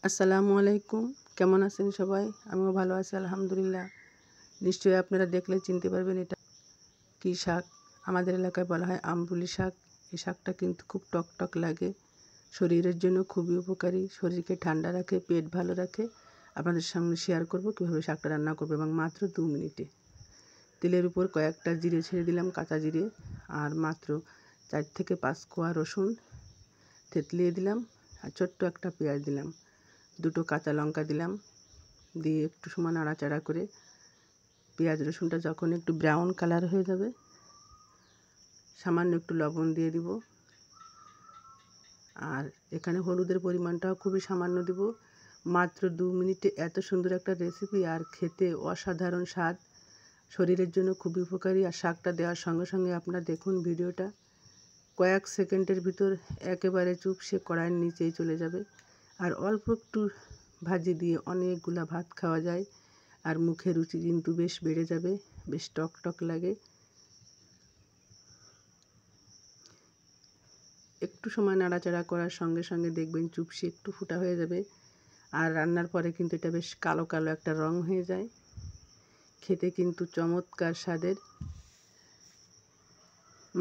আসসালামু আলাইকুম। কেমন আছেন সবাই? আমিও ভালো আছি আলহামদুলিল্লাহ। নিশ্চয়ই আপনারা দেখলে চিনতে পারবেন এটা কী শাক। আমাদের এলাকায় বলা হয় আমরুলি শাক। এই শাকটা কিন্তু খুব টক লাগে, শরীরের জন্য খুবই উপকারী, শরীরকে ঠান্ডা রাখে, পেট ভালো রাখে। আপনাদের সামনে শেয়ার করব কীভাবে শাকটা রান্না করবো, এবং মাত্র 2 মিনিটে। তেলের উপর কয়েকটা জিরে ছেড়ে দিলাম, কাঁচা জিরে, আর মাত্র 4 থেকে 5 কোয়া রসুন থেতলিয়ে দিলাম, আর ছোট্ট একটা পেঁয়াজ দিলাম, 2টো কাঁচা লঙ্কা দিলাম, দিয়ে একটু সময় নাড়াচাড়া করে পেঁয়াজ রসুনটা যখন একটু ব্রাউন কালার হয়ে যাবে, সামান্য একটু লবণ দিয়ে দিব। আর এখানে হলুদের পরিমাণটাও খুবই সামান্য দিব। মাত্র 2 মিনিটে এত সুন্দর একটা রেসিপি, আর খেতে অসাধারণ স্বাদ, শরীরের জন্য খুবই উপকারী। আর শাকটা দেওয়ার সঙ্গে সঙ্গে আপনারা দেখুন ভিডিওটা, কয়েক সেকেন্ডের ভিতর একেবারে চুপসে কড়াইয়ের নিচেই চলে যাবে। আর অল্প একটু ভাজি দিয়ে অনেকগুলা ভাত খাওয়া যায়, আর মুখে রুচি কিন্তু বেশ বেড়ে যাবে, বেশ টক লাগে। একটু সময় নাড়াচাড়া করার সঙ্গে সঙ্গে দেখবেন চুপসে একটু ফুটা হয়ে যাবে, আর রান্নার পরে কিন্তু এটা বেশ কালো একটা রং হয়ে যায়। খেতে কিন্তু চমৎকার স্বাদের।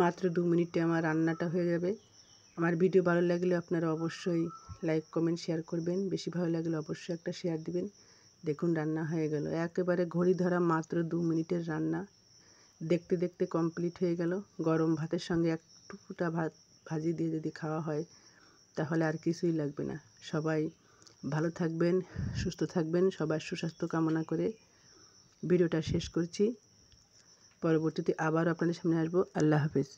মাত্র 2 মিনিটে আমার রান্নাটা হয়ে যাবে। আমার ভিডিও ভালো লাগলে আপনারা অবশ্যই লাইক কমেন্ট শেয়ার করবেন, বেশি ভালো লাগলে অবশ্যই একটা শেয়ার দিবেন। দেখুন রান্না হয়ে গেল, একেবারে ঘড়ি ধরা মাত্র 2 মিনিটের রান্না। দেখতে দেখতে কমপ্লিট হয়ে গেল। গরম ভাতের সঙ্গে একটু ফুটা ভাজি দিয়ে যদি খাওয়া হয়, তাহলে আর কিছুই লাগবে না। সবাই ভালো থাকবেন, সুস্থ থাকবেন, সবার সুস্বাস্থ্য কামনা করে ভিডিওটা শেষ করছি। পরবর্তীতে আবার আপনাদের সামনে আসবো। আল্লাহ হাফেজ।